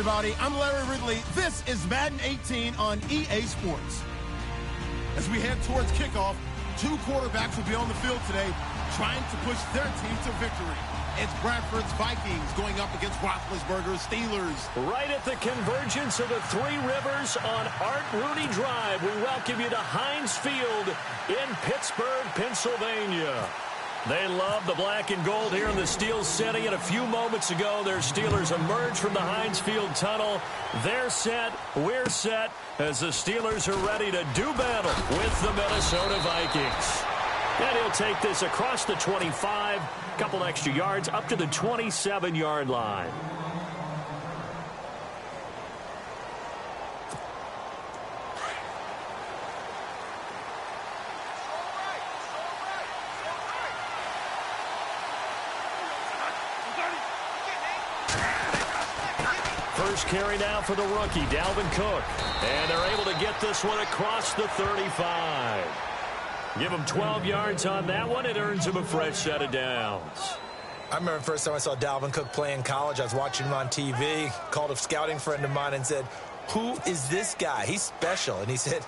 everybody. I'm Larry Ridley. This is Madden 18 on EA Sports. As we head towards kickoff, two quarterbacks will be on the field today trying to push their team to victory. It's Bradford's Vikings going up against Roethlisberger's Steelers. Right at the convergence of the Three Rivers on Art Rooney Drive, we welcome you to Heinz Field in Pittsburgh, Pennsylvania. They love the black and gold here in the Steel City, and a few moments ago, their Steelers emerged from the Heinz Field tunnel. They're set, we're set, as the Steelers are ready to do battle with the Minnesota Vikings. And he'll take this across the 25, couple extra yards, up to the 27-yard line. First carry now for the rookie, Dalvin Cook. And they're able to get this one across the 35. Give him 12 yards on that one. It earns him a fresh set of downs. I remember the first time I saw Dalvin Cook play in college. I was watching him on TV, called a scouting friend of mine and said, "Who is this guy? He's special." And he said,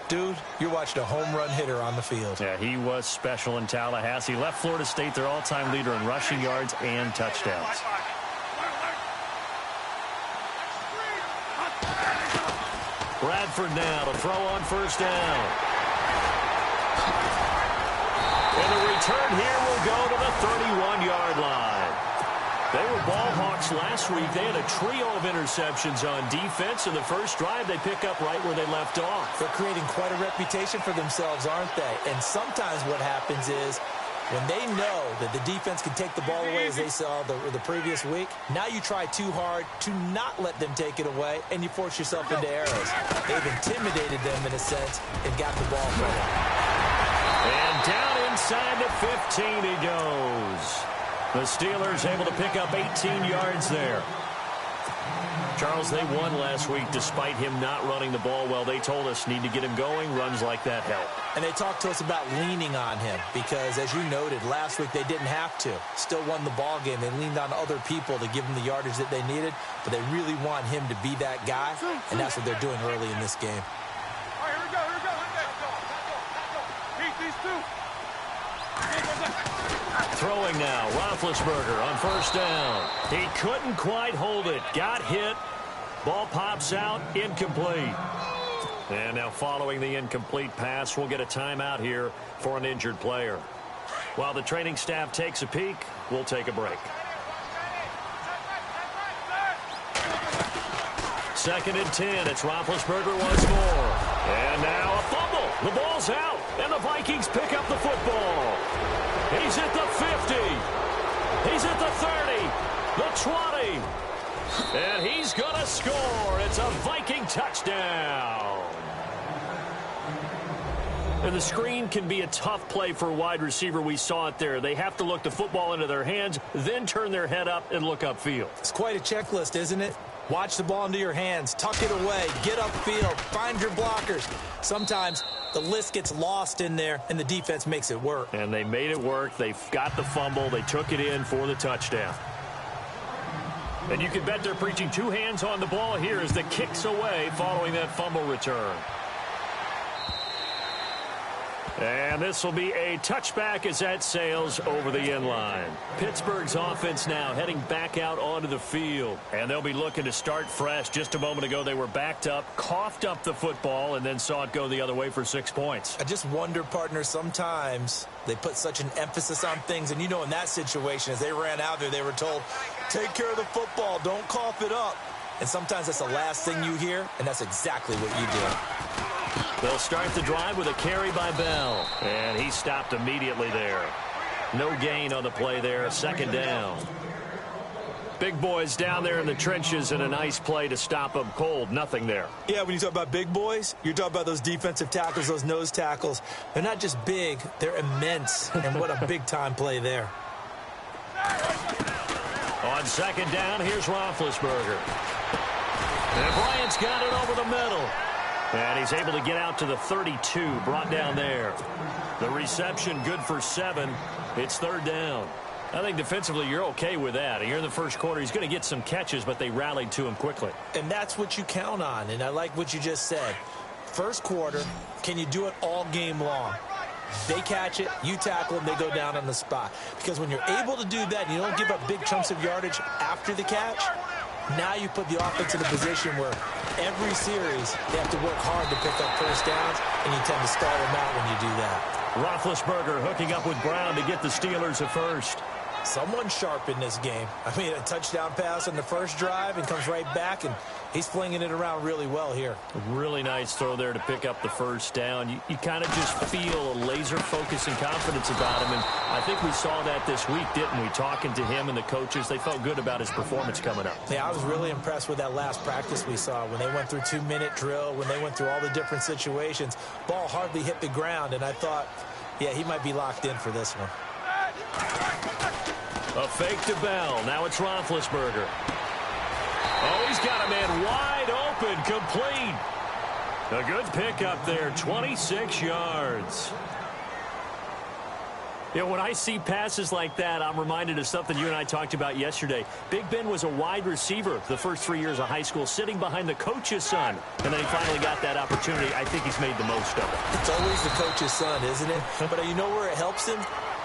"Dude, you're watching a home run hitter on the field." Yeah, he was special in Tallahassee. Left Florida State their all-time leader in rushing yards and touchdowns. Bradford now to throw on first down. And the return here will go to the 31-yard line. They were ball hawks last week. They had a trio of interceptions on defense. In the first drive, they pick up right where they left off. They're creating quite a reputation for themselves, aren't they? And sometimes what happens is when they know that the defense can take the ball away, as they saw the previous week, now you try too hard to not let them take it away, and you force yourself into errors. They've intimidated them in a sense and got the ball from them. And down inside the 15 he goes. The Steelers able to pick up 18 yards there. Charles, they won last week despite him not running the ball well. They told us need to get him going. Runs like that help. And they talked to us about leaning on him because, as you noted, last week they didn't have to. Still won the ball game. They leaned on other people to give them the yardage that they needed, but they really want him to be that guy, and that's what they're doing early in this game. All right, here we go. Keep these two. Throwing now, Roethlisberger on first down. He couldn't quite hold it. Got hit. Ball pops out, incomplete. And now following the incomplete pass, we'll get a timeout here for an injured player. While the training staff takes a peek, we'll take a break. 2nd and 10. It's Roethlisberger once more. And now a fumble. The ball's out, and the Vikings pick up the football. He's at the 50. He's at the 30. The 20. And he's going to score. It's a Viking touchdown. And the screen can be a tough play for a wide receiver. We saw it there. They have to look the football into their hands, then turn their head up and look upfield. It's quite a checklist, isn't it? Watch the ball into your hands, tuck it away, get upfield, find your blockers. Sometimes the list gets lost in there, and the defense makes it work. And they made it work. They got the fumble. They took it in for the touchdown. And you can bet they're preaching two hands on the ball here as the kick's away following that fumble return. And this will be a touchback as that sails over the end line. Pittsburgh's offense now heading back out onto the field. And they'll be looking to start fresh. Just a moment ago, they were backed up, coughed up the football, and then saw it go the other way for 6 points. I just wonder, partner, sometimes they put such an emphasis on things. And you know, in that situation, as they ran out there, they were told, take care of the football, don't cough it up. And sometimes that's the last thing you hear, and that's exactly what you did. They'll start the drive with a carry by Bell. And he stopped immediately there. No gain on the play there. 2nd down. Big boys down there in the trenches, and a nice play to stop them cold. Nothing there. Yeah, when you talk about big boys, you're talking about those defensive tackles, those nose tackles. They're not just big, they're immense. And what a big-time play there. On 2nd down, here's Roethlisberger. And Bryant's got it over the middle. And he's able to get out to the 32, brought down there. The reception good for 7. It's 3rd down. I think defensively you're okay with that. Here in the first quarter, he's going to get some catches, but they rallied to him quickly. And that's what you count on, and I like what you just said. First quarter, can you do it all game long? They catch it, you tackle them, they go down on the spot. Because when you're able to do that, and you don't give up big chunks of yardage after the catch, now you put the offense in a position where every series they have to work hard to pick up first downs, and you tend to stall them out when you do that. Roethlisberger hooking up with Brown to get the Steelers a first. Someone sharp in this game. I mean, a touchdown pass on the first drive and comes right back, and he's flinging it around really well here. A really nice throw there to pick up the first down. You kind of just feel a laser focus and confidence about him, and I think we saw that this week, didn't we? Talking to him and the coaches, they felt good about his performance coming up. Yeah, I was really impressed with that last practice we saw when they went through 2-minute drill, when they went through all the different situations. Ball hardly hit the ground, and I thought, yeah, he might be locked in for this one. A fake to Bell. Now it's Roethlisberger. Oh, he's got a man wide open, complete. A good pickup there, 26 yards. You know, when I see passes like that, I'm reminded of something you and I talked about yesterday. Big Ben was a wide receiver the first 3 years of high school, sitting behind the coach's son. And then he finally got that opportunity. I think he's made the most of it. It's always the coach's son, isn't it? But you know where it helps him?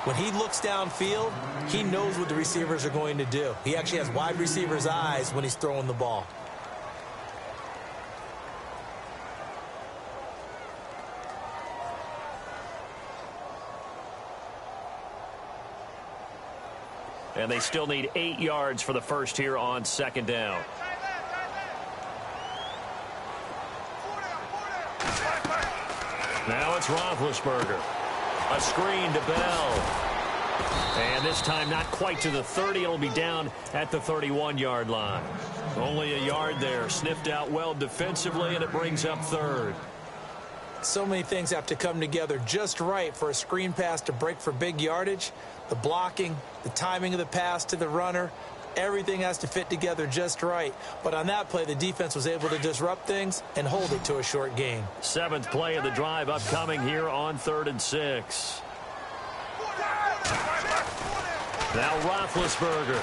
When he looks downfield, he knows what the receivers are going to do. He actually has wide receivers' eyes when he's throwing the ball. And they still need 8 yards for the first here on second down. Now it's Roethlisberger. A screen to Bell. And this time not quite to the 30. It'll be down at the 31-yard line. Only a yard there. Sniffed out well defensively, and it brings up third. So many things have to come together just right for a screen pass to break for big yardage. The blocking, the timing of the pass to the runner, everything has to fit together just right. But on that play, the defense was able to disrupt things and hold it to a short gain. 7th play of the drive upcoming here on 3rd and 6. Now Roethlisberger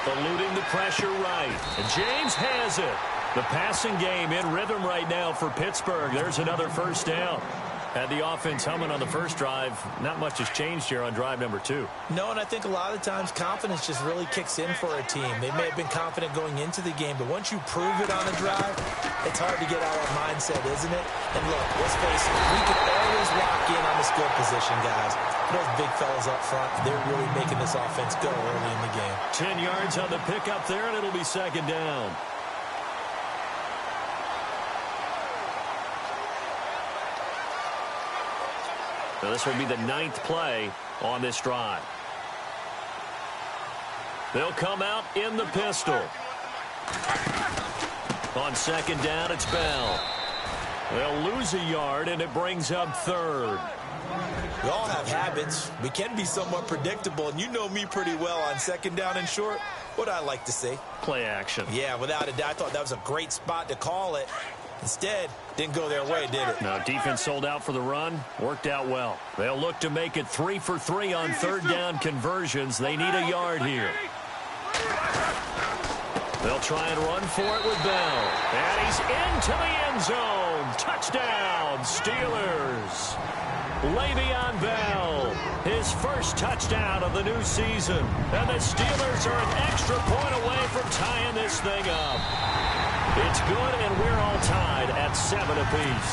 eluding the pressure right. And James has it. The passing game in rhythm right now for Pittsburgh. There's another first down. Had the offense humming on the first drive. Not much has changed here on drive number 2. No, and I think a lot of times confidence just really kicks in for a team. They may have been confident going into the game, but once you prove it on a drive, it's hard to get out of that mindset, isn't it? And look, let's face it, we can always lock in on the skill position, guys. Those big fellas up front, they're really making this offense go early in the game. 10 yards on the pickup there, and it'll be second down. Now this will be the 9th play on this drive. They'll come out in the pistol. On second down, it's Bell. They'll lose a yard, and it brings up third. We all have habits. We can be somewhat predictable, and you know me pretty well on second down and short. What I like to see. Play action. Yeah, without a doubt, I thought that was a great spot to call it. Instead, didn't go their way, did it? No, defense sold out for the run. Worked out well. They'll look to make it 3 for 3 on third down conversions. They need a yard here. They'll try and run for it with Bell. And he's into the end zone. Touchdown, Steelers. Le'Veon Bell, his first touchdown of the new season. And the Steelers are an extra point away from tying this thing up. It's good, and we're all tied at 7 apiece.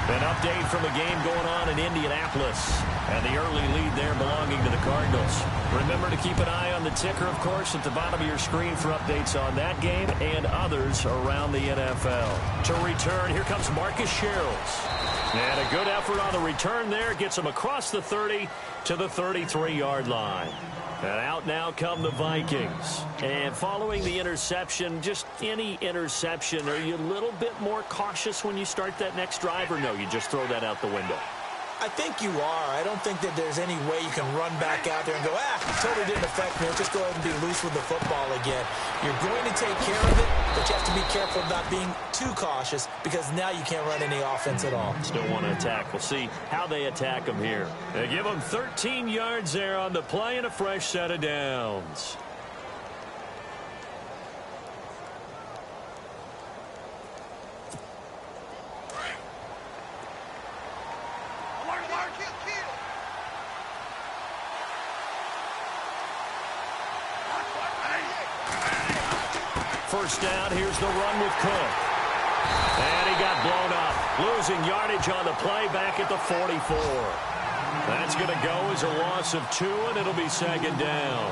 An update from a game going on in Indianapolis. And the early lead there belonging to the Cardinals. Remember to keep an eye on the ticker, of course, at the bottom of your screen for updates on that game and others around the NFL. To return, here comes Marcus Sherrills. And a good effort on the return there. Gets him across the 30 to the 33-yard line. And out now come the Vikings. And following the interception, just any interception, are you a little bit more cautious when you start that next drive, or no, you just throw that out the window? I think you are. I don't think that there's any way you can run back out there and go, totally didn't affect me. Let's just go ahead and be loose with the football again. You're going to take care of it, but you have to be careful about being too cautious because now you can't run any offense at all. Still want to attack. We'll see how they attack them here. They give them 13 yards there on the play and a fresh set of downs. First down, here's the run with Cook. And he got blown up. Losing yardage on the play back at the 44. That's going to go as a loss of 2, and it'll be second down.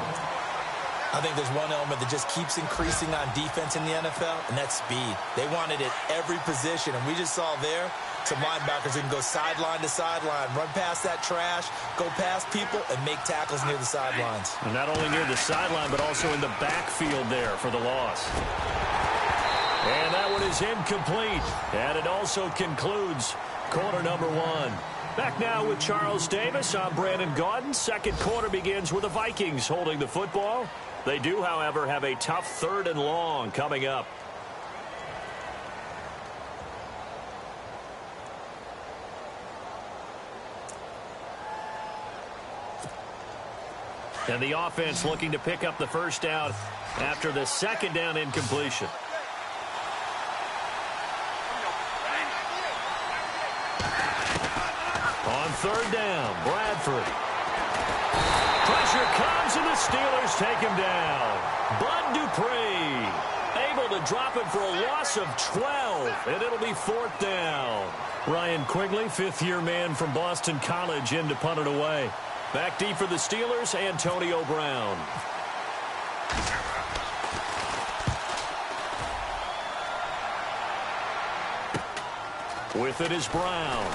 I think there's one element that just keeps increasing on defense in the NFL, and that's speed. They want it at every position, and we just saw there some linebackers who can go sideline to sideline, run past that trash, go past people, and make tackles near the sidelines. And not only near the sideline, but also in the backfield there for the loss. And that one is incomplete. And it also concludes quarter number 1. Back now with Charles Davis. I'm Brandon Gaudin. Second quarter begins with the Vikings holding the football. They do, however, have a tough 3rd and long coming up. And the offense looking to pick up the first down after the second down incompletion. On 3rd down, Bradford. Pressure comes and the Steelers take him down. Bud Dupree able to drop it for a loss of 12, and it'll be 4th down. Ryan Quigley, 5th-year man from Boston College, in to punt it away. Back deep for the Steelers, Antonio Brown. With it is Brown.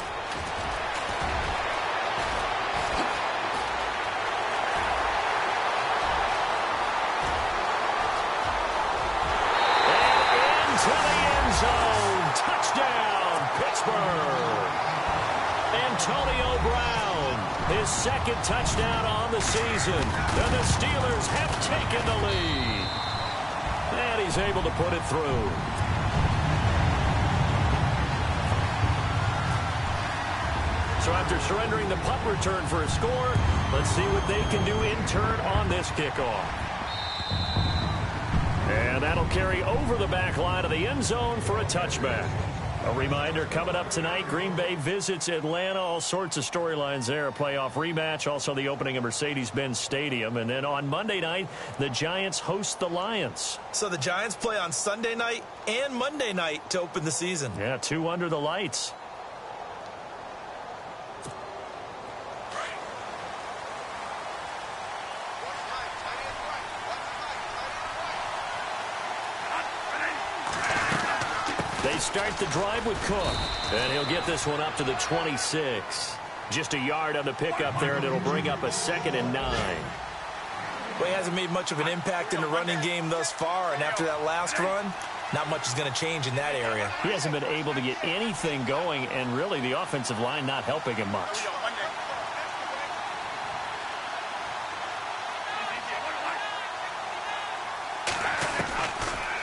And into the end zone. Touchdown, Pittsburgh. Antonio Brown, his 2nd touchdown on the season. And the Steelers have taken the lead. And he's able to put it through. So after surrendering the punt return for a score, let's see what they can do in turn on this kickoff. And that'll carry over the back line of the end zone for a touchback. A reminder, coming up tonight, Green Bay visits Atlanta. All sorts of storylines there. A playoff rematch, also the opening of Mercedes-Benz Stadium. And then on Monday night, the Giants host the Lions. So the Giants play on Sunday night and Monday night to open the season. Yeah, 2 under the lights. They start the drive with Cook, and he'll get this one up to the 26. Just a yard on the pickup there, and it'll bring up a 2nd and 9. Well, he hasn't made much of an impact in the running game thus far, and after that last run, not much is going to change in that area. He hasn't been able to get anything going, and really the offensive line not helping him much.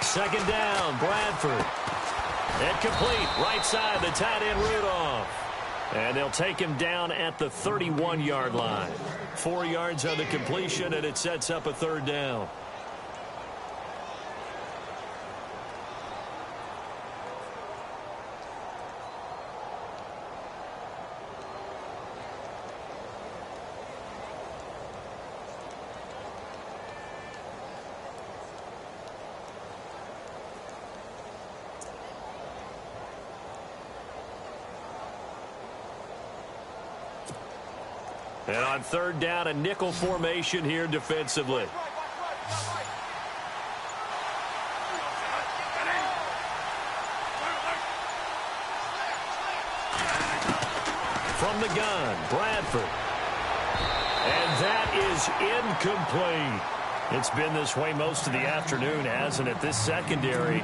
Second down, Bradford. Incomplete, right side, the tight end Rudolph. And they'll take him down at the 31-yard line. 4 yards on the completion, and it sets up a 3rd down. And on 3rd down, a nickel formation here defensively. From the gun, Bradford. And that is incomplete. It's been this way most of the afternoon, hasn't it? This secondary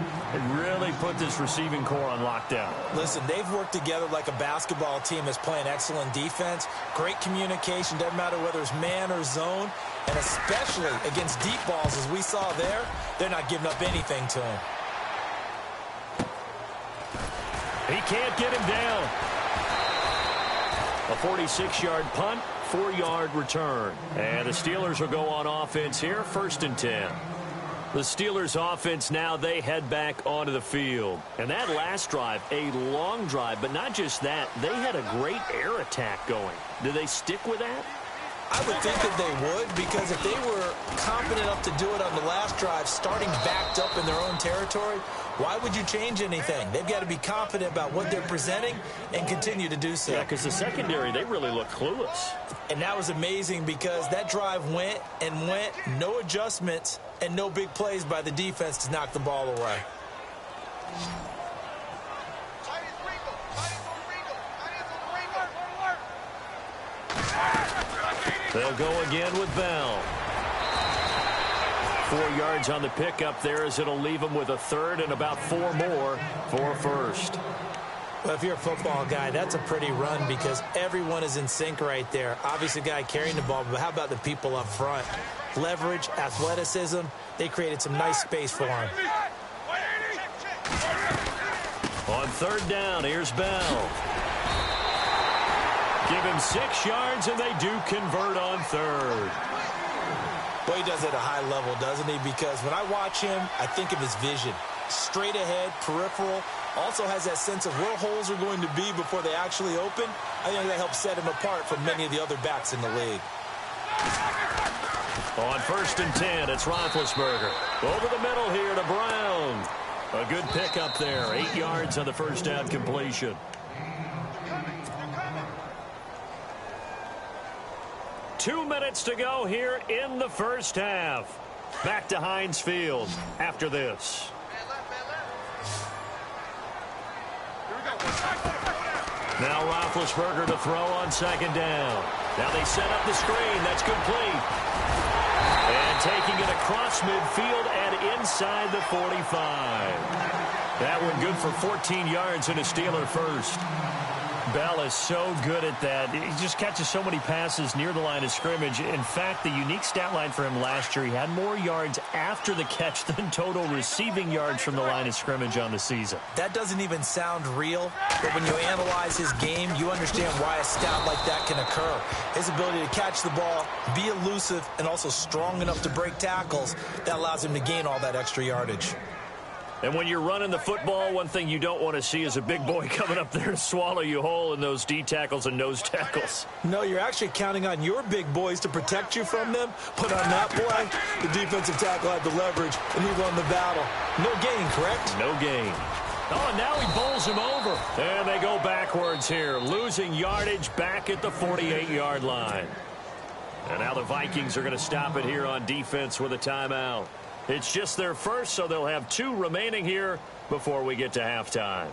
really put this receiving core on lockdown. Listen, they've worked together like a basketball team that's playing excellent defense. Great communication, doesn't matter whether it's man or zone. And especially against deep balls, as we saw there, they're not giving up anything to him. He can't get him down. A 46-yard punt. 4-yard return. And the Steelers will go on offense here, 1st and 10. The Steelers offense now, they head back onto the field. And that last drive, a long drive, but not just that, they had a great air attack going. Do they stick with that? I would think that they would, because if they were confident enough to do it on the last drive, starting backed up in their own territory, why would you change anything? They've got to be confident about what they're presenting and continue to do so. Yeah, because the secondary, they really look clueless. And that was amazing because that drive went and went, no adjustments, and no big plays by the defense to knock the ball away. They'll go again with Bell. 4 yards on the pickup there as it'll leave them with a third and about 4 more for first. Well, if you're a football guy, that's a pretty run because everyone is in sync right there. Obviously, the guy carrying the ball, but how about the people up front? Leverage, athleticism, they created some nice space for him. On 3rd down, here's Bell. Give him 6 yards, and they do convert on 3rd. Well, he does it at a high level, doesn't he? Because when I watch him, I think of his vision. Straight ahead, peripheral. Also has that sense of where holes are going to be before they actually open. I think that helps set him apart from many of the other backs in the league. On 1st and 10, it's Roethlisberger. Over the middle here to Brown. A good pickup there. 8 yards on the first down completion. 2 minutes to go here in the first half. Back to Heinz Field after this. Now Roethlisberger to throw on 2nd down. Now they set up the screen. That's complete. And taking it across midfield and inside the 45. That one good for 14 yards and a Steeler first. Bell is so good at that. He just catches so many passes near the line of scrimmage. In fact, the unique stat line for him last year, he had more yards after the catch than total receiving yards from the line of scrimmage on the season. That doesn't even sound real, but when you analyze his game, you understand why a stat like that can occur. His ability to catch the ball, be elusive, and also strong enough to break tackles, that allows him to gain all that extra yardage. And when you're running the football, one thing you don't want to see is a big boy coming up there to swallow you whole in those D tackles and nose tackles. No, you're actually counting on your big boys to protect you from them. But on that play, the defensive tackle had the leverage, and he won the battle. No gain, correct? No gain. Oh, and now he bowls him over. And they go backwards here, losing yardage back at the 48-yard line. And now the Vikings are going to stop it here on defense with a timeout. It's just their first, so they'll have 2 remaining here before we get to halftime.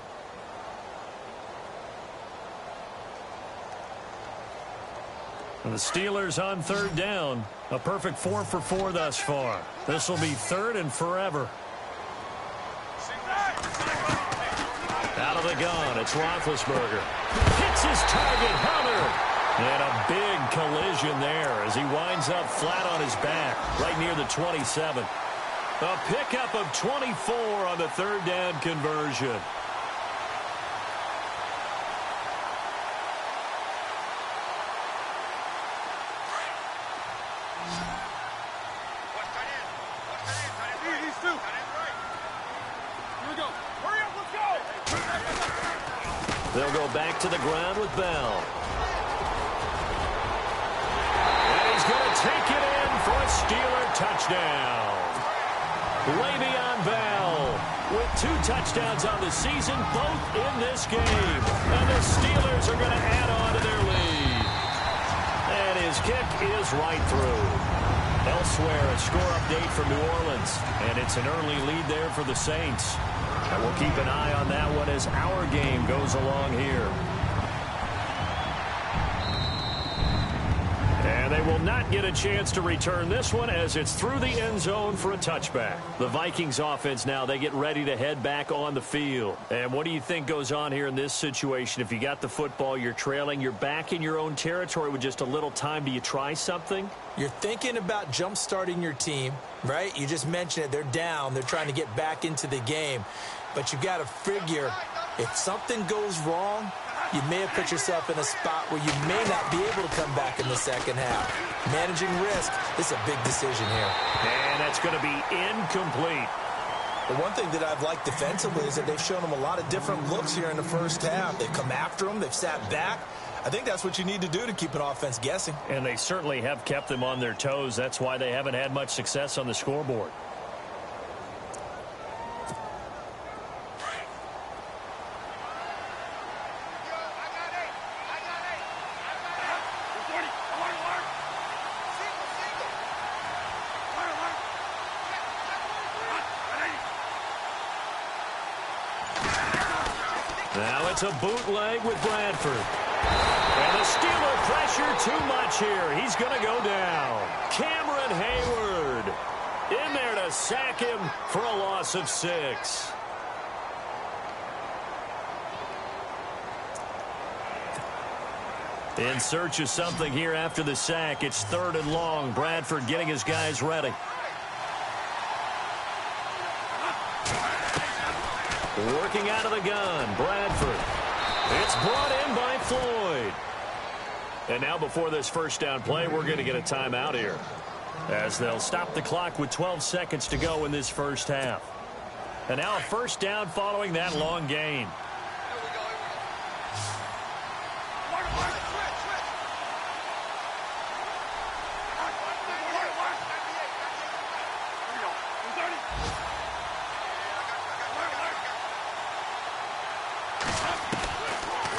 And the Steelers on 3rd down. A perfect 4 for 4 thus far. This will be 3rd and forever. Out of the gun, it's Roethlisberger. Hits his target, Hunter. And a big collision there as he winds up flat on his back right near the 27. A pickup of 24 on the 3rd down conversion. These 2. Here we go. Hurry up, let's go. They'll go back to the ground with Bell. And he's going to take it in for a Steeler touchdown. Le'Veon Bell with 2 touchdowns on the season, both in this game. And the Steelers are going to add on to their lead. And his kick is right through. Elsewhere, a score update from New Orleans. And it's an early lead there for the Saints. And we'll keep an eye on that one as our game goes along here. And And they will not get a chance to return this one as it's through the end zone for a touchback. The Vikings offense now, they get ready to head back on the field. And what do you think goes on here in this situation? If you got the football, you're trailing, you're back in your own territory with just a little time. Do you try something? You're thinking about jump-starting your team, right? You just mentioned it. They're down. They're trying to get back into the game. But you've got to figure if something goes wrong, you may have put yourself in a spot where you may not be able to come back in the second half. Managing risk is a big decision here. And that's going to be incomplete. The one thing that I've liked defensively is that they've shown them a lot of different looks here in the first half. They've come after them. They've sat back. I think that's what you need to do to keep an offense guessing. And they certainly have kept them on their toes. That's why they haven't had much success on the scoreboard. Now it's a bootleg with Bradford. And the Steeler pressure too much here. He's going to go down. Cameron Hayward in there to sack him for a loss of 6. In search of something here after the sack. It's 3rd and long. Bradford getting his guys ready. Working out of the gun, Bradford. It's brought in by Floyd. And now before this first down play, we're going to get a timeout here, as they'll stop the clock with 12 seconds to go in this first half. And now a first down following that long gain.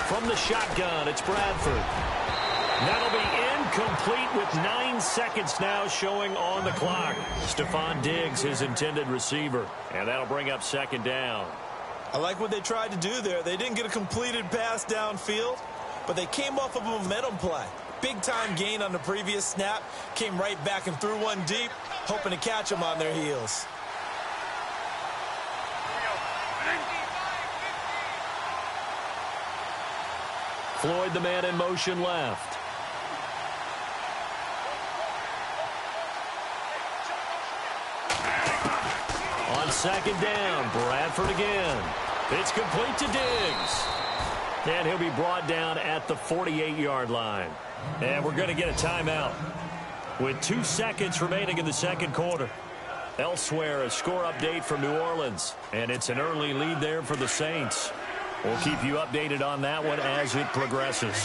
From the shotgun, it's Bradford. That'll be incomplete with 9 seconds now showing on the clock. Stephon Diggs, his intended receiver. And that'll bring up 2nd down. I like what they tried to do there. They didn't get a completed pass downfield, but they came off of a momentum play. Big-time gain on the previous snap. Came right back and threw one deep, hoping to catch them on their heels. Floyd, the man in motion left. On 2nd down, Bradford again. It's complete to Diggs. And he'll be brought down at the 48-yard line. And we're going to get a timeout with 2 seconds remaining in the second quarter. Elsewhere, a score update from New Orleans. And it's an early lead there for the Saints. We'll keep you updated on that one as it progresses.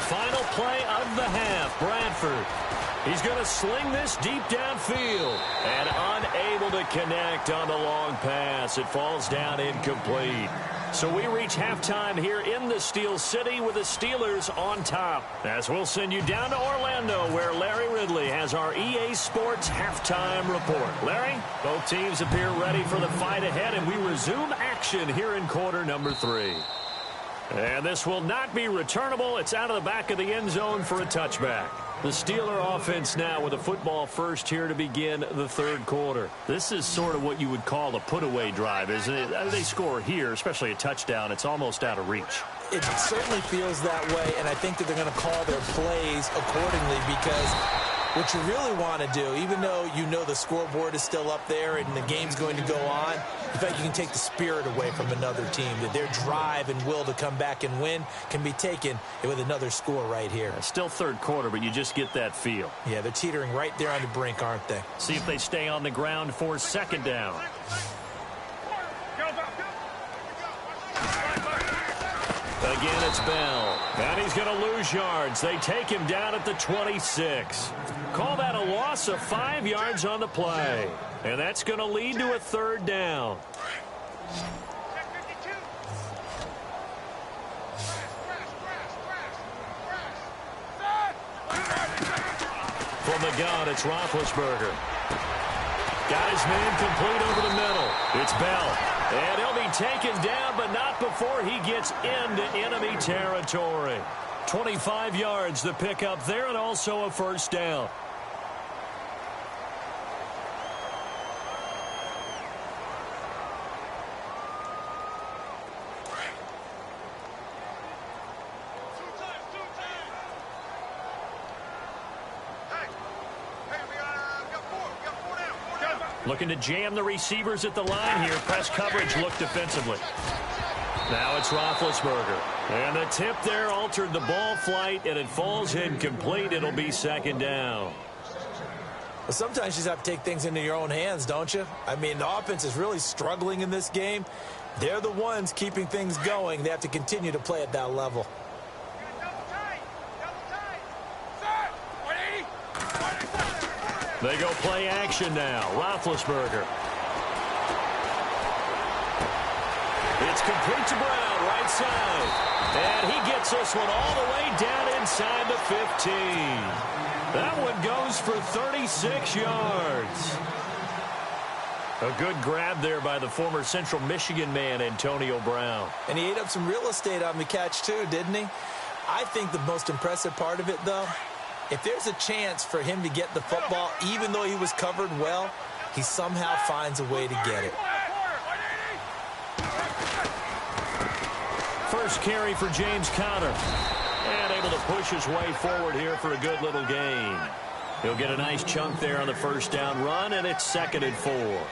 Final play of the half. Bradford. He's going to sling this deep downfield. And unable to connect on the long pass. It falls down incomplete. So we reach halftime here in the Steel City with the Steelers on top. As we'll send you down to Orlando, where Larry Ridley has our EA Sports halftime report. Larry, both teams appear ready for the fight ahead, and we resume action here in quarter number 3. And this will not be returnable. It's out of the back of the end zone for a touchback. The Steeler offense now with a football first here to begin the third quarter. This is sort of what you would call a put-away drive, isn't it? They score here, especially a touchdown. It's almost out of reach. It certainly feels that way, and I think that they're going to call their plays accordingly, because what you really want to do, even though you know the scoreboard is still up there and the game's going to go on, in fact, you can take the spirit away from another team. That their drive and will to come back and win can be taken with another score right here. Still third quarter, but you just get that feel. Yeah, they're teetering right there on the brink, aren't they? See if they stay on the ground for 2nd down. Again, it's Bell. And he's going to lose yards. They take him down at the 26. Call that a loss of 5 yards on the play. And that's going to lead to a 3rd down. From the gun, it's Roethlisberger. Got his man complete over the middle. It's Bell. And he'll be taken down, but not before he gets into enemy territory. 25 yards the pickup there, and also a first down. Looking to jam the receivers at the line here. Press coverage look defensively. Now it's Roethlisberger. And the tip there altered the ball flight, and it falls incomplete. It'll be second down. Well, sometimes you just have to take things into your own hands, don't you? I mean, the offense is really struggling in this game. They're the ones keeping things going. They have to continue to play at that level. They go play action now. Roethlisberger. It's complete to Brown, right side. And he gets this one all the way down inside the 15. That one goes for 36 yards. A good grab there by the former Central Michigan man, Antonio Brown. And he ate up some real estate on the catch, too, didn't he? I think the most impressive part of it, though, if there's a chance for him to get the football, even though he was covered well, he somehow finds a way to get it. First carry for James Conner. And able to push his way forward here for a good little gain. He'll get a nice chunk there on the first down run, and it's 2nd and 4.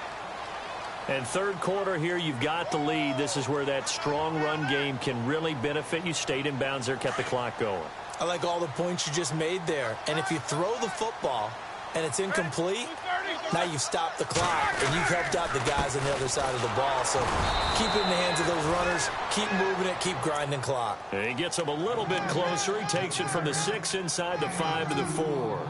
And third quarter here, you've got the lead. This is where that strong run game can really benefit you. Stayed in bounds there, kept the clock going. I like all the points you just made there. And if you throw the football and it's incomplete, now you've stopped the clock and you've helped out the guys on the other side of the ball. So keep it in the hands of those runners. Keep moving it. Keep grinding clock. And he gets him a little bit closer. He takes it from the 6 inside the 5 to the 4.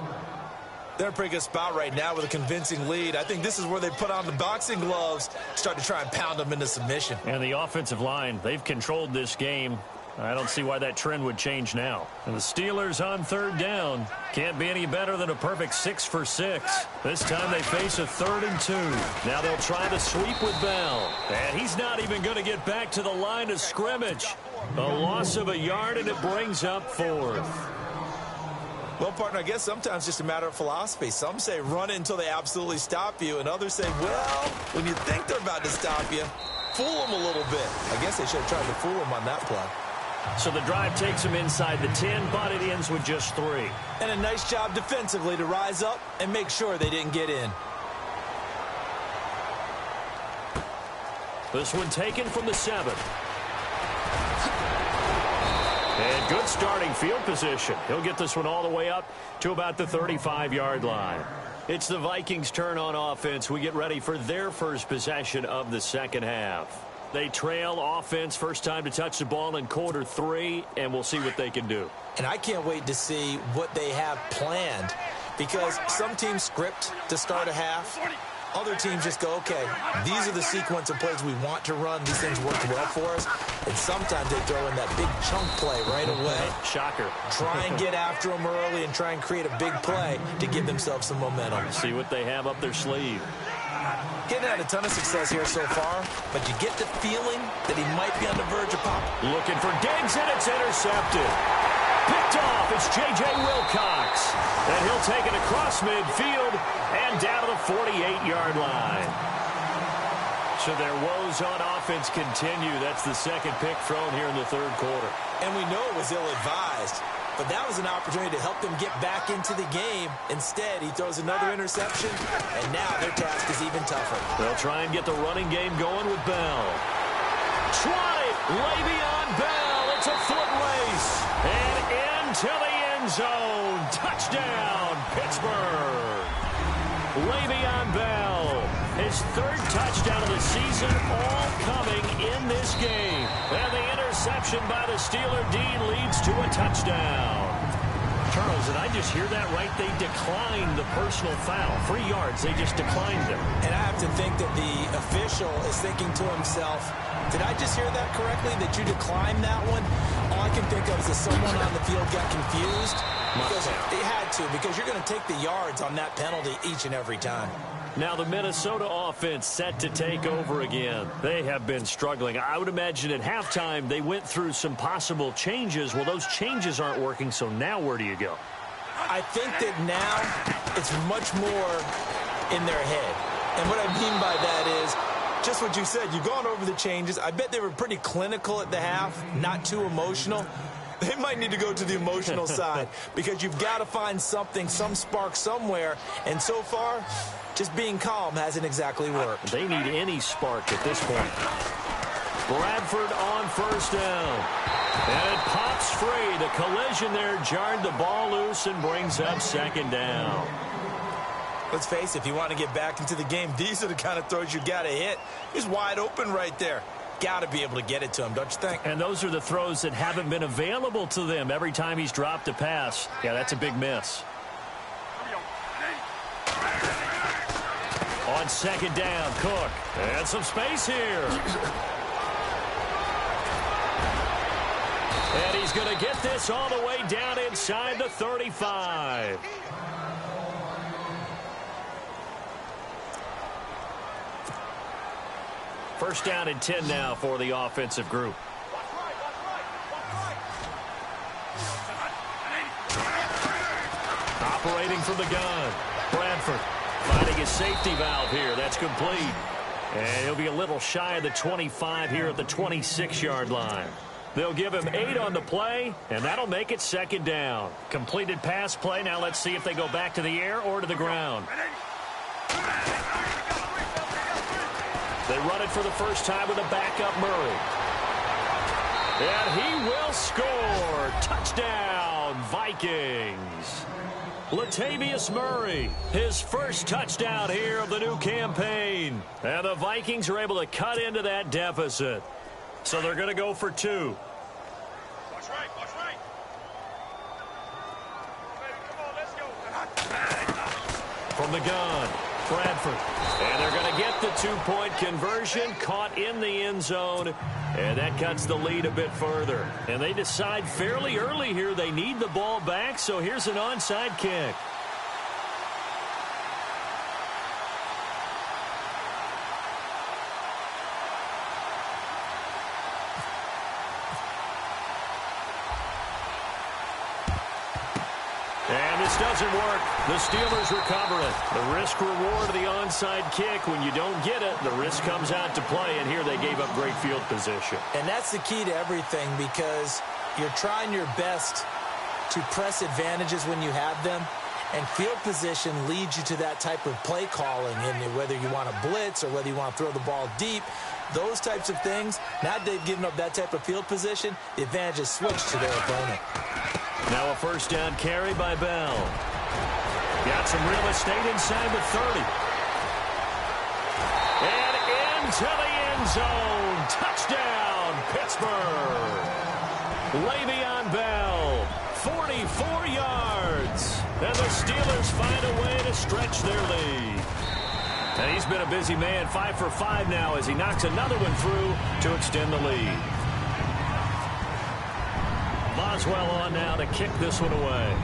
They're in a pretty good spot right now with a convincing lead. I think this is where they put on the boxing gloves, start to try and pound them into submission. And the offensive line, they've controlled this game. I don't see why that trend would change now. And the Steelers on third down. Can't be any better than a perfect 6 for 6. This time they face a 3rd and 2. Now they'll try to sweep with Bell. And he's not even going to get back to the line of scrimmage. A loss of a yard, and it brings up 4th. Well, partner, I guess sometimes it's just a matter of philosophy. Some say run it until they absolutely stop you, and others say, well, when you think they're about to stop you, fool them a little bit. I guess they should have tried to fool them on that play. So the drive takes him inside the 10, but it ends with just 3. And a nice job defensively to rise up and make sure they didn't get in. This one taken from the 7. And good starting field position. He'll get this one all the way up to about the 35-yard line. It's the Vikings' turn on offense. We get ready for their first possession of the second half. They trail offense, first time to touch the ball in quarter 3, and we'll see what they can do. And I can't wait to see what they have planned, because some teams script to start a half. Other teams just go, okay, these are the sequence of plays we want to run. These things work well for us. And sometimes they throw in that big chunk play right away. Shocker. Try and get after them early and try and create a big play to give themselves some momentum. See what they have up their sleeve. Getting had a ton of success here so far, but you get the feeling that he might be on the verge of pop. Looking for Diggs, and it's intercepted. Picked off, it's J.J. Wilcox. And he'll take it across midfield and down to the 48-yard line. So their woes on offense continue. That's the second pick thrown here in the third quarter. And we know it was ill-advised, but that was an opportunity to help them get back into the game. Instead, he throws another interception, and now their task is even tougher. They'll try and get the running game going with Bell. Try it. Le'Veon Bell. It's a foot race. And into the end zone. Touchdown, Pittsburgh. Le'Veon Bell. His 3rd touchdown of the season, all coming in this game. And the interception by the Steeler D leads to a touchdown. Charles, did I just hear that right? They declined the personal foul. 3 yards, they just declined them. And I have to think that the official is thinking to himself, did I just hear that correctly, that you declined that one? All I can think of is that someone on the field got confused. Because they had to, because you're going to take the yards on that penalty each and every time. Now the Minnesota offense set to take over again. They have been struggling. I would imagine at halftime they went through some possible changes. Well, those changes aren't working, so now where do you go? I think that now it's much more in their head. And what I mean by that is just what you said. You've gone over the changes. I bet they were pretty clinical at the half, not too emotional. They might need to go to the emotional side because you've got to find something, some spark somewhere. And so far, just being calm hasn't exactly worked. They need any spark at this point. Bradford on first down. And it pops free. The collision there jarred the ball loose and brings up second down. Let's face it, if you want to get back into the game, these are the kind of throws you got to hit. He's wide open right there. Got to be able to get it to him, don't you think? And those are the throws that haven't been available to them every time he's dropped a pass. Yeah, that's a big miss. On second down, Cook. And some space here. And he's going to get this all the way down inside the 35. First down and 10 now for the offensive group. Operating from the gun. Bradford finding his safety valve here. That's complete. And he'll be a little shy of the 25 here at the 26-yard line. They'll give him 8 on the play, and that'll make it second down. Completed pass play. Now let's see if they go back to the air or to the ground. They run it for the first time with a backup Murray. And he will score. Touchdown, Vikings. Latavius Murray, his first touchdown here of the new campaign. And the Vikings are able to cut into that deficit. So they're going to go for 2. Watch right, watch right. Come on, let's go. From the gun, Bradford. And they're going to get the 2-point conversion, caught in the end zone. And that cuts the lead a bit further. And they decide fairly early here they need the ball back, so here's an onside kick. And this doesn't work. The Steelers recover it. The risk-reward of the onside kick, when you don't get it, the risk comes out to play, and here they gave up great field position. And that's the key to everything, because you're trying your best to press advantages when you have them, and field position leads you to that type of play calling, and whether you want to blitz or whether you want to throw the ball deep, those types of things. Now that they've given up that type of field position, the advantage is switched to their opponent. Now a first down carry by Bell. Got some real estate inside the 30. And into the end zone. Touchdown, Pittsburgh. Le'Veon Bell, 44 yards. And the Steelers find a way to stretch their lead. And he's been a busy man, 5 for 5 now as he knocks another one through to extend the lead. Boswell on now to kick this one away.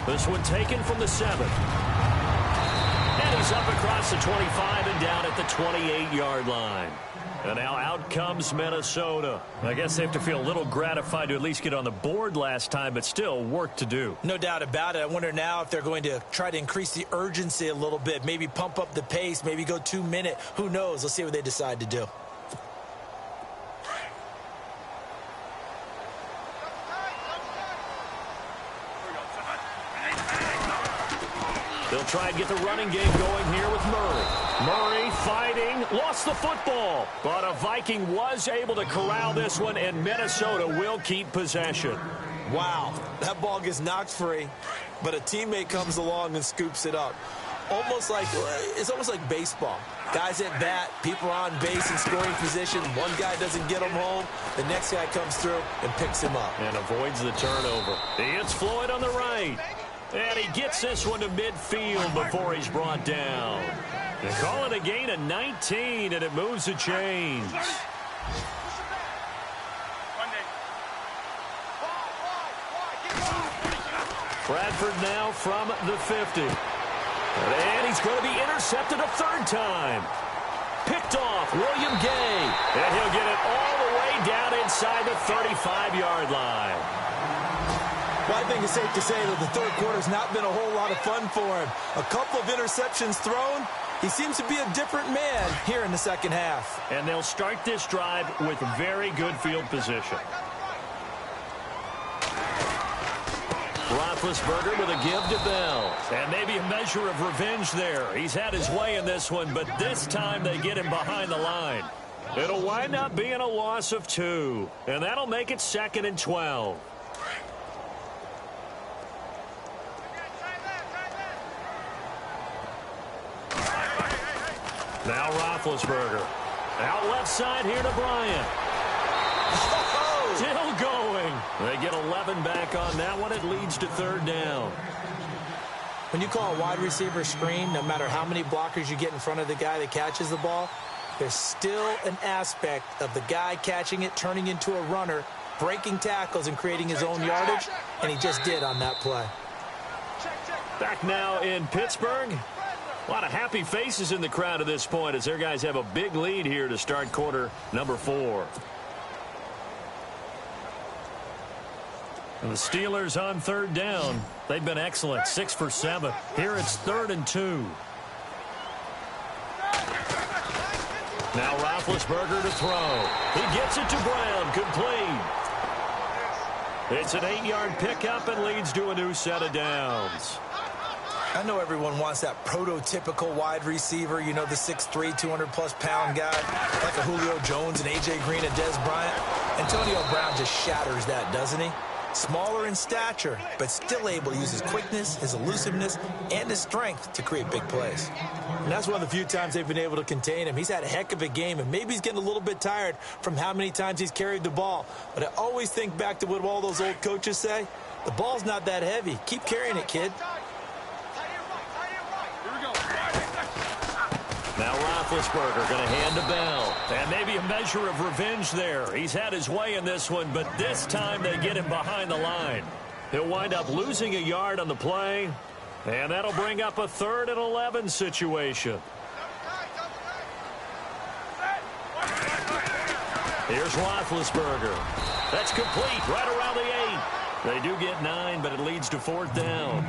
This one taken from the 7. And he's up across the 25 and down at the 28-yard line. And now out comes Minnesota. I guess they have to feel a little gratified to at least get on the board last time, but still work to do. No doubt about it. I wonder now if they're going to try to increase the urgency a little bit, maybe pump up the pace, maybe go 2-minute. Who knows? Let's see what they decide to do. They'll try and get the running game going here with Murray. Murray fighting, lost the football. But a Viking was able to corral this one, and Minnesota will keep possession. Wow, that ball gets knocked free, but a teammate comes along and scoops it up. It's almost like baseball. Guys at bat, people are on base in scoring position. One guy doesn't get him home. The next guy comes through and picks him up. And avoids the turnover. It's Floyd on the right. And he gets this one to midfield before he's brought down. They call it a gain of 19, and it moves the chains. Bradford now from the 50. And he's going to be intercepted a third time. Picked off, William Gay. And he'll get it all the way down inside the 35-yard line. Well, I think it's safe to say that the third quarter's not been a whole lot of fun for him. A couple of interceptions thrown. He seems to be a different man here in the second half. And they'll start this drive with very good field position. Roethlisberger with a give to Bell. And maybe a measure of revenge there. He's had his way in this one, but this time they get him behind the line. It'll wind up being a loss of 2. And that'll make it 2nd and 12. Now Roethlisberger. Out left side here to Bryant. Still going. They get 11 back on that one. It leads to 3rd down. When you call a wide receiver screen, no matter how many blockers you get in front of the guy that catches the ball, there's still an aspect of the guy catching it, turning into a runner, breaking tackles and creating his own yardage, and he just did on that play. Back now in Pittsburgh. A lot of happy faces in the crowd at this point as their guys have a big lead here to start quarter number 4. And the Steelers on 3rd down. They've been excellent, 6 for 7. Here it's 3rd and 2. Now Roethlisberger to throw. He gets it to Brown, complete. It's an 8-yard pickup and leads to a new set of downs. I know everyone wants that prototypical wide receiver, you know, the 6'3", 200-plus pound guy, like a Julio Jones and A.J. Green and Dez Bryant. Antonio Brown just shatters that, doesn't he? Smaller in stature, but still able to use his quickness, his elusiveness, and his strength to create big plays. And that's one of the few times they've been able to contain him. He's had a heck of a game, and maybe he's getting a little bit tired from how many times he's carried the ball. But I always think back to what all those old coaches say. The ball's not that heavy. Keep carrying it, kid. Now Roethlisberger going to hand to Bell. And maybe a measure of revenge there. He's had his way in this one, but this time they get him behind the line. He'll wind up losing a yard on the play. And that'll bring up a 3rd and 11 situation. Here's Roethlisberger. That's complete right around the 8. They do get 9, but it leads to 4th down.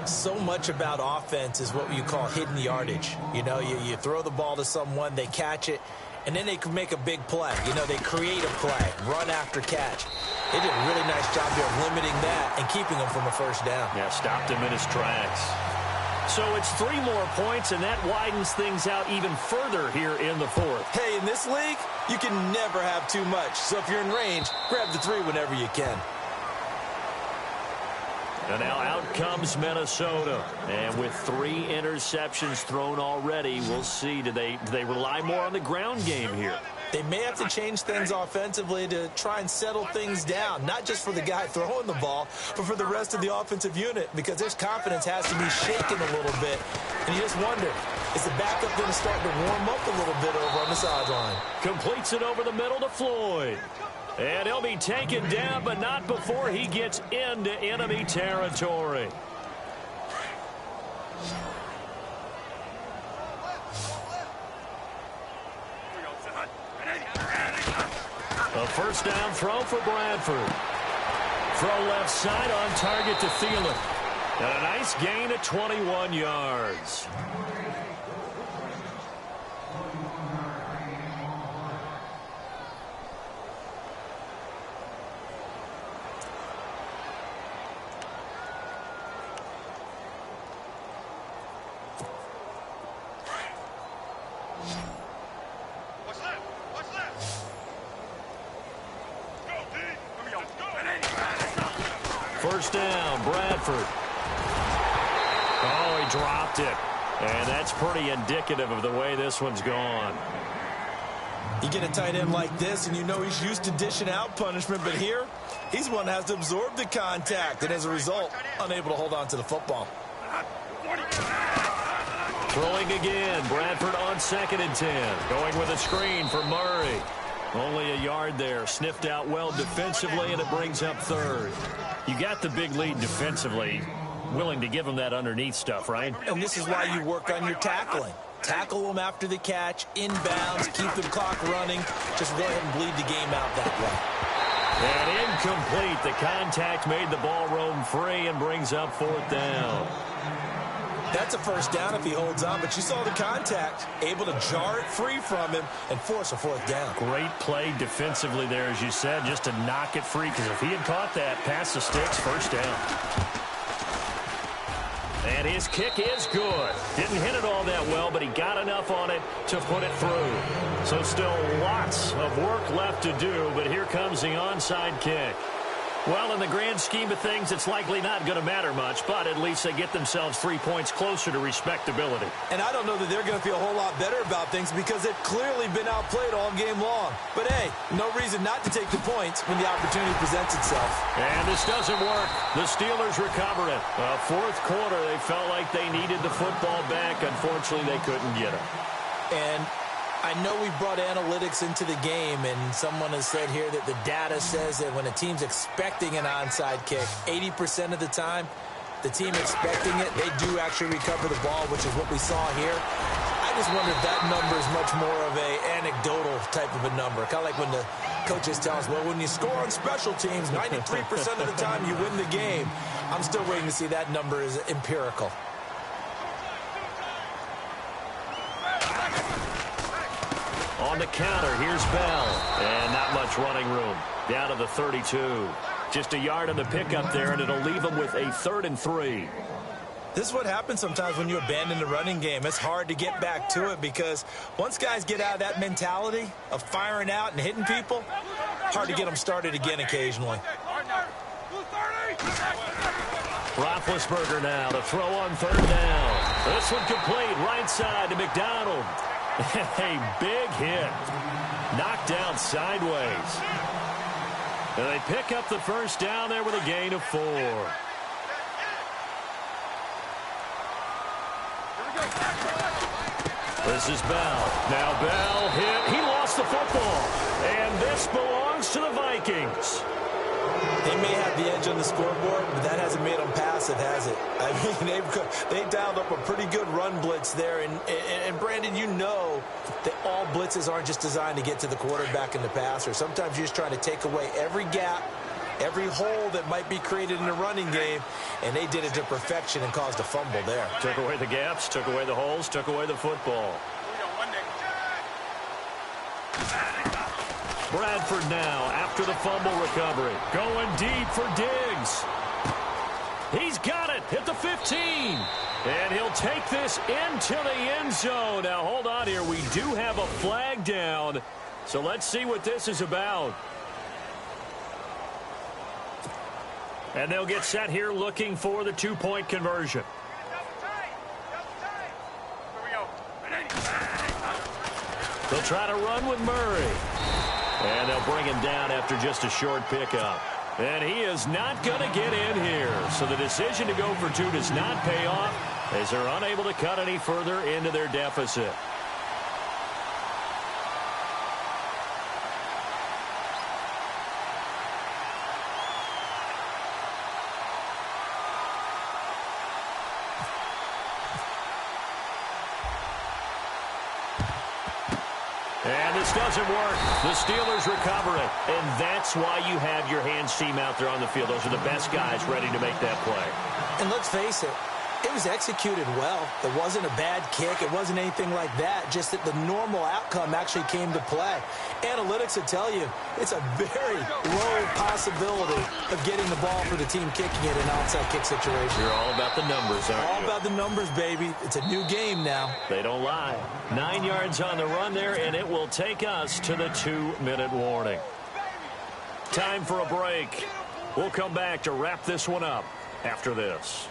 So much about offense is what you call hidden yardage. You know, you throw the ball to someone, they catch it, and then they can make a big play. You know, they create a play, run after catch. They did a really nice job here of limiting that and keeping him from a 1st down. Yeah, stopped him in his tracks. So it's 3 more points, and that widens things out even further here in the 4th. Hey, in this league, you can never have too much. So if you're in range, grab the 3 whenever you can. And now out comes Minnesota. And with 3 interceptions thrown already, we'll see. Do they rely more on the ground game here? They may have to change things offensively to try and settle things down, not just for the guy throwing the ball, but for the rest of the offensive unit, because his confidence has to be shaken a little bit. And you just wonder, is the backup going to start to warm up a little bit over on the sideline? Completes it over the middle to Floyd. And he'll be taken down, but not before he gets into enemy territory. A 1st down throw for Bradford. Throw left side on target to Thielen. And a nice gain of 21 yards. First down, Bradford. Oh, he dropped it. And that's pretty indicative of the way this one's gone. You get a tight end like this, and you know he's used to dishing out punishment, but here, he's one that has to absorb the contact, and as a result, unable to hold on to the football. Throwing again, Bradford on 2nd and 10. Going with a screen for Murray. Only a yard there, sniffed out well defensively, and it brings up 3rd. You got the big lead defensively. willing to give them that underneath stuff, right? And this is why you work on your tackling. Tackle them after the catch, inbounds, keep the clock running. Just go ahead and bleed the game out that way. And incomplete. The contact made the ball roam free and brings up 4th down. That's a first down if he holds on, but you saw the contact, able to jar it free from him and force a 4th down. Great play defensively there, as you said, just to knock it free, because if he had caught that, past the sticks, first down. And his kick is good. Didn't hit it all that well, but he got enough on it to put it through. So still lots of work left to do, but here comes the onside kick. Well, in the grand scheme of things, it's likely not going to matter much, but at least they get themselves 3 points closer to respectability. And I don't know that they're going to feel a whole lot better about things because they've clearly been outplayed all game long. But, hey, no reason not to take the points when the opportunity presents itself. And this doesn't work. The Steelers recover it. Fourth quarter, they felt like they needed the football back. Unfortunately, they couldn't get it. And I know we brought analytics into the game, and someone has said here that the data says that when a team's expecting an onside kick, 80% of the time, the team expecting it, they do actually recover the ball, which is what we saw here. I just wonder if that number is much more of a anecdotal type of a number. Kind of like when the coaches tell us, well, when you score on special teams, 93% of the time you win the game. I'm still waiting to see that number is empirical. On the counter, here's Bell. And not much running room. Down to the 32. Just a yard on the pickup there, and it'll leave them with a 3rd and 3. This is what happens sometimes when you abandon the running game. It's hard to get back to it because once guys get out of that mentality of firing out and hitting people, hard to get them started again occasionally. Roethlisberger now to throw on 3rd down. This one complete right side to McDonald. A big hit. Knocked down sideways. And they pick up the first down there with a gain of 4. This is Bell. Now Bell hit. He lost the football. And this belongs to the Vikings. They may have the edge on the scoreboard, but that hasn't made them passive, has it? I mean, they dialed up a pretty good run blitz there. And Brandon, you know that all blitzes aren't just designed to get to the quarterback and the passer. Sometimes you're just trying to take away every gap, every hole that might be created in the running game, and they did it to perfection and caused a fumble there. Took away the gaps, took away the holes, took away the football. Bradford now after the fumble recovery. Going deep for Diggs. He's got it at the 15. And he'll take this into the end zone. Now, hold on here. We do have a flag down. So let's see what this is about. And they'll get set here looking for the 2-point conversion. They'll try to run with Murray. And they'll bring him down after just a short pickup. And he is not going to get in here. So the decision to go for 2 does not pay off as they're unable to cut any further into their deficit. And this doesn't work. The Steelers recover it. And that's why you have your hands team out there on the field. Those are the best guys ready to make that play. And let's face it, it was executed well. It wasn't a bad kick. It wasn't anything like that. Just that the normal outcome actually came to play. Analytics will tell you it's a very low possibility of getting the ball for the team kicking it in an onside kick situation. You're all about the numbers, aren't you? All about the numbers, baby. It's a new game now. They don't lie. 9 yards on the run there, and it will take us to the 2-minute warning. Time for a break. We'll come back to wrap this one up after this.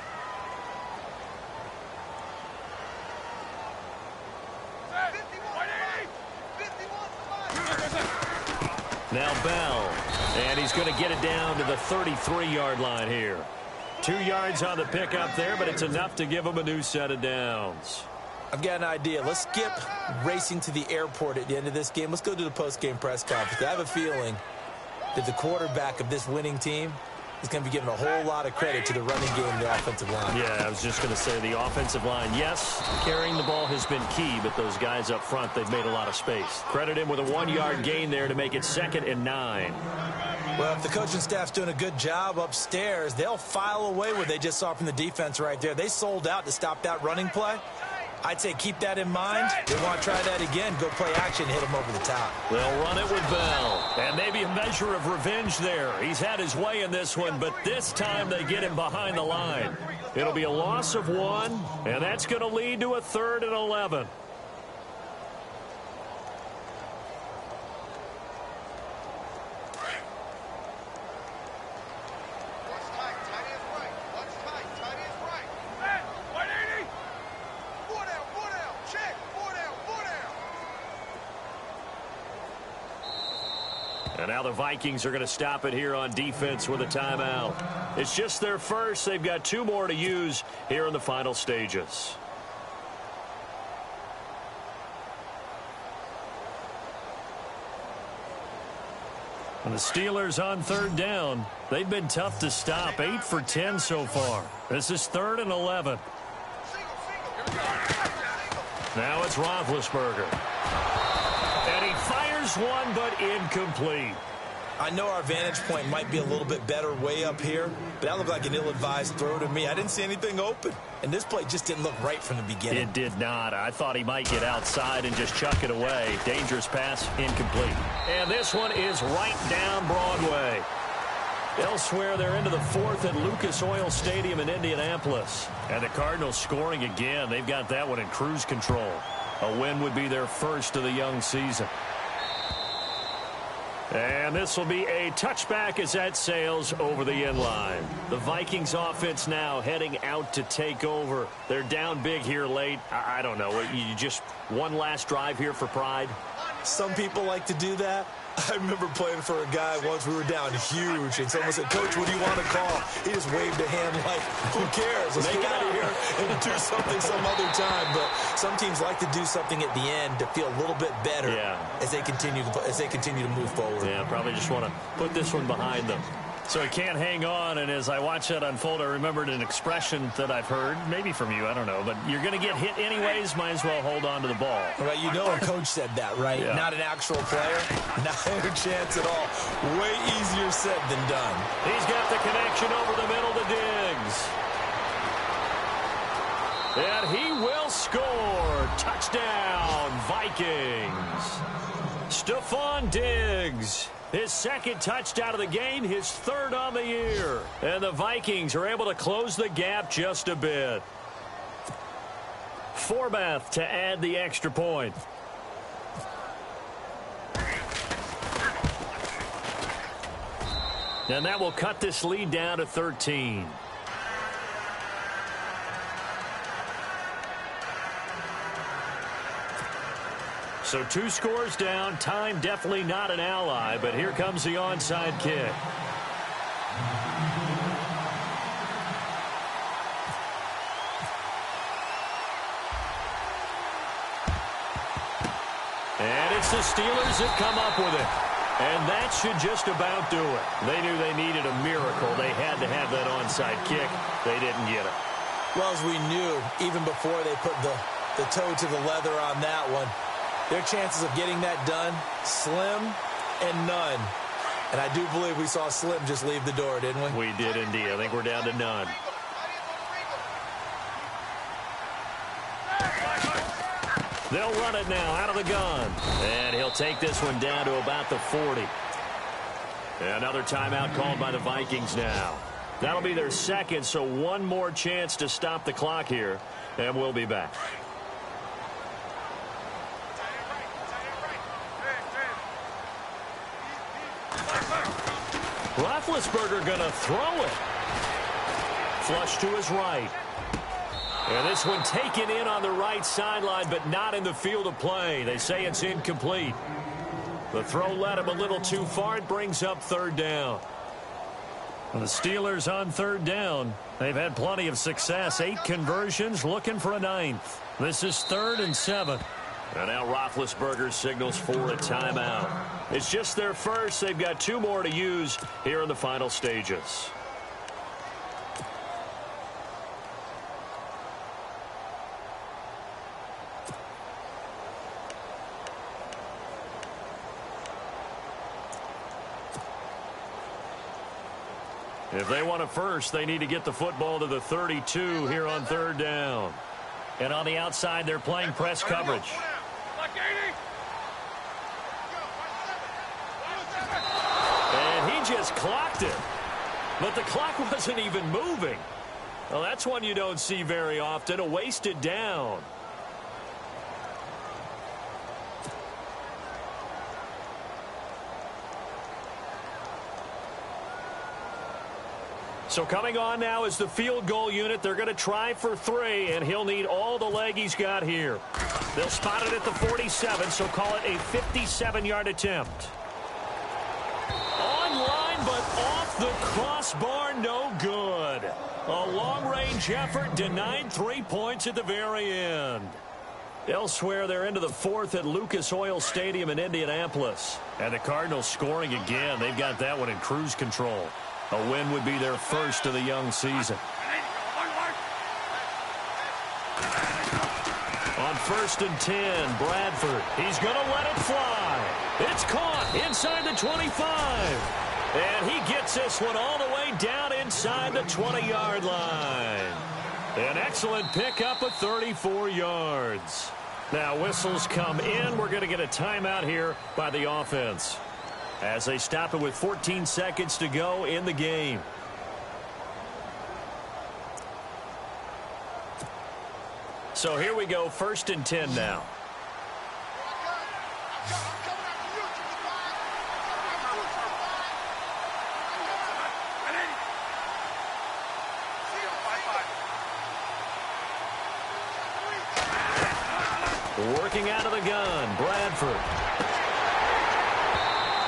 Now Bell, and he's going to get it down to the 33-yard line here. 2 yards on the pickup there, but it's enough to give him a new set of downs. I've got an idea. Let's skip racing to the airport at the end of this game. Let's go to the post-game press conference. I have a feeling that the quarterback of this winning team is going to be given a whole lot of credit to the running game and the offensive line. Yeah, I was just going to say the offensive line, yes, carrying the ball has been key, but those guys up front, they've made a lot of space. Credit him with a 1-yard gain there to make it 2nd and 9. Well, if the coaching staff's doing a good job upstairs, they'll file away what they just saw from the defense right there. They sold out to stop that running play. I'd say keep that in mind. They want to try that again. Go play action, hit them over the top. They'll run it with Bell. And maybe a measure of revenge there. He's had his way in this one, but this time they get him behind the line. It'll be a loss of 1, and that's going to lead to a 3rd and 11. And now the Vikings are going to stop it here on defense with a timeout. It's just their first. They've got 2 more to use here in the final stages. And the Steelers on 3rd down. They've been tough to stop. 8 for 10 so far. This is 3rd and 11. Now it's Roethlisberger. And he fires one, but incomplete. I know our vantage point might be a little bit better way up here, but that looked like an ill-advised throw to me. I didn't see anything open, and this play just didn't look right from the beginning. It did not. I thought he might get outside and just chuck it away. Dangerous pass, incomplete. And this one is right down Broadway. Elsewhere, they're into the 4th at Lucas Oil Stadium in Indianapolis. And the Cardinals scoring again. They've got that one in cruise control. A win would be their first of the young season. And this will be a touchback as that sails over the end line. The Vikings offense now heading out to take over. They're down big here late. I don't know. You just one last drive here for pride? Some people like to do that. I remember playing for a guy once. We were down huge, and someone said, "Coach, what do you want to call?" He just waved a hand like, "Who cares? Let's get out of here and do something some other time." But some teams like to do something at the end to feel a little bit better as they continue to move forward. Yeah, probably just want to put this one behind them. So he can't hang on, and as I watch that unfold, I remembered an expression that I've heard, maybe from you, I don't know, but you're going to get hit anyways, might as well hold on to the ball. Right, you know a coach said that, right? Yeah. Not an actual player, not a chance at all. Way easier said than done. He's got the connection over the middle to Diggs. And he will score. Touchdown, Vikings. Stephon Diggs. His 2nd touchdown of the game, his 3rd on the year. And the Vikings are able to close the gap just a bit. Forbath to add the extra point. And that will cut this lead down to 13. So 2 scores down. Time definitely not an ally, but here comes the onside kick. And it's the Steelers that come up with it. And that should just about do it. They knew they needed a miracle. They had to have that onside kick. They didn't get it. Well, as we knew, even before they put the toe to the leather on that one, their chances of getting that done, slim and none. And I do believe we saw Slim just leave the door, didn't we? We did indeed. I think we're down to none. They'll run it now out of the gun. And he'll take this one down to about the 40. Another timeout called by the Vikings now. That'll be their 2nd, so one more chance to stop the clock here. And we'll be back. Roethlisberger going to throw it. Flush to his right. And this one taken in on the right sideline, but not in the field of play. They say it's incomplete. The throw led him a little too far. It brings up 3rd down. And the Steelers on 3rd down. They've had plenty of success. 8 conversions, looking for a 9th. This is 3rd and 7. And now Roethlisberger signals for a timeout. It's just their first. They've got 2 more to use here in the final stages. If they want it first, they need to get the football to the 32 here on third down. And on the outside, they're playing press coverage. And he just clocked it. But the clock wasn't even moving. Well, that's one you don't see very often, a wasted down. So coming on now is the field goal unit. They're going to try for 3, and he'll need all the leg he's got here. They'll spot it at the 47, so call it a 57-yard attempt. Online, but off the crossbar, no good. A long-range effort denied 3 points at the very end. Elsewhere, they're into the 4th at Lucas Oil Stadium in Indianapolis. And the Cardinals scoring again. They've got that one in cruise control. A win would be their first of the young season. On 1st and 10, Bradford. He's going to let it fly. It's caught inside the 25. And he gets this one all the way down inside the 20-yard line. An excellent pickup of 34 yards. Now whistles come in. We're going to get a timeout here by the offense, as they stop it with 14 seconds to go in the game. So here we go, 1st and 10 now. Working out of the gun, Bradford.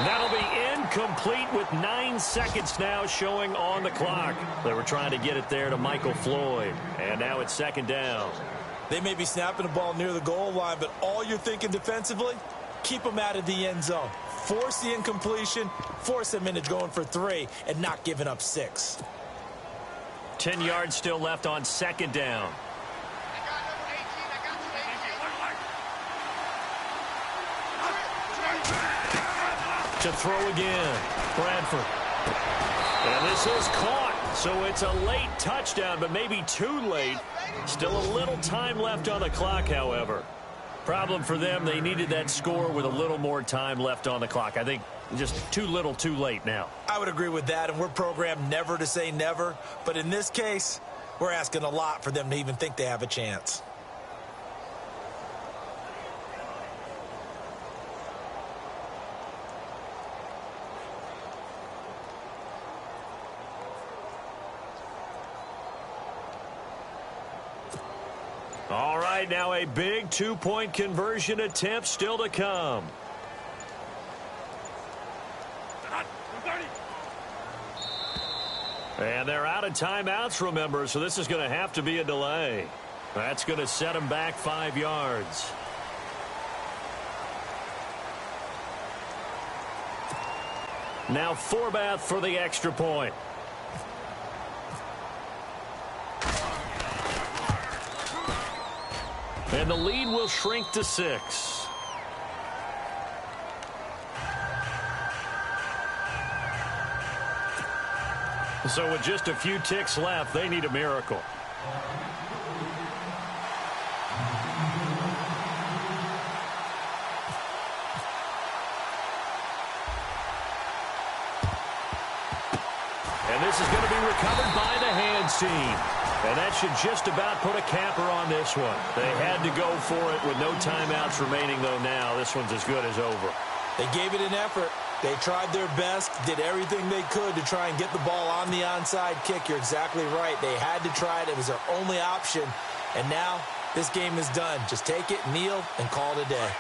That'll be incomplete with 9 seconds now showing on the clock. They were trying to get it there to Michael Floyd. And now it's 2nd down. They may be snapping the ball near the goal line, but all you're thinking defensively, keep them out of the end zone. Force the incompletion, force them into going for 3, and not giving up 6. 10 yards still left on 2nd down. To throw again, Bradford. And this is caught, so it's a late touchdown, but maybe too late. Still a little time left on the clock, however. Problem for them, they needed that score with a little more time left on the clock. I think just too little, too late now. I would agree with that, and we're programmed never to say never. But in this case, we're asking a lot for them to even think they have a chance. All right, now a big 2-point conversion attempt still to come. And they're out of timeouts, remember, so this is going to have to be a delay. That's going to set them back 5 yards. Now Forbath for the extra point. And the lead will shrink to 6. So with just a few ticks left, they need a miracle. And this is going to be recovered by the hands team. And that should just about put a capper on this one. They had to go for it with no timeouts remaining, though, now. This one's as good as over. They gave it an effort. They tried their best, did everything they could to try and get the ball on the onside kick. You're exactly right. They had to try it. It was their only option. And now this game is done. Just take it, kneel, and call it a day.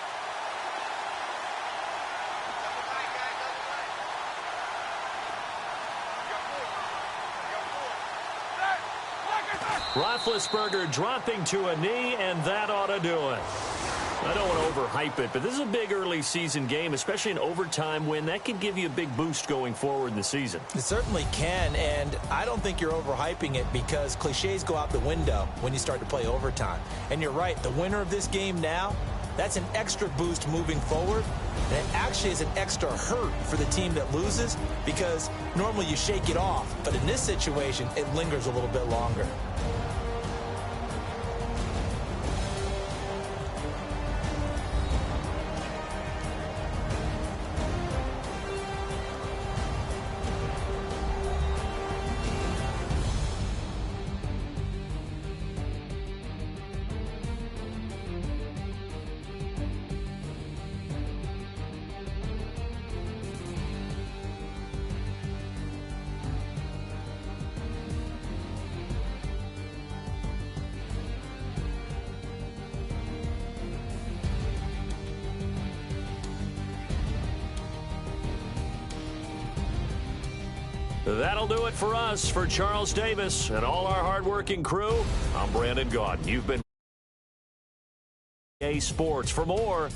Roethlisberger dropping to a knee, and that ought to do it. I don't want to overhype it, but this is a big early season game, especially an overtime win. That can give you a big boost going forward in the season. It certainly can, and I don't think you're overhyping it because cliches go out the window when you start to play overtime. And you're right, the winner of this game now That's an extra boost moving forward. And it actually is an extra hurt for the team that loses because normally you shake it off. But in this situation, it lingers a little bit longer. That'll do it for us. For Charles Davis and all our hardworking crew, I'm Brandon Gaudin. You've been EA Sports. For more,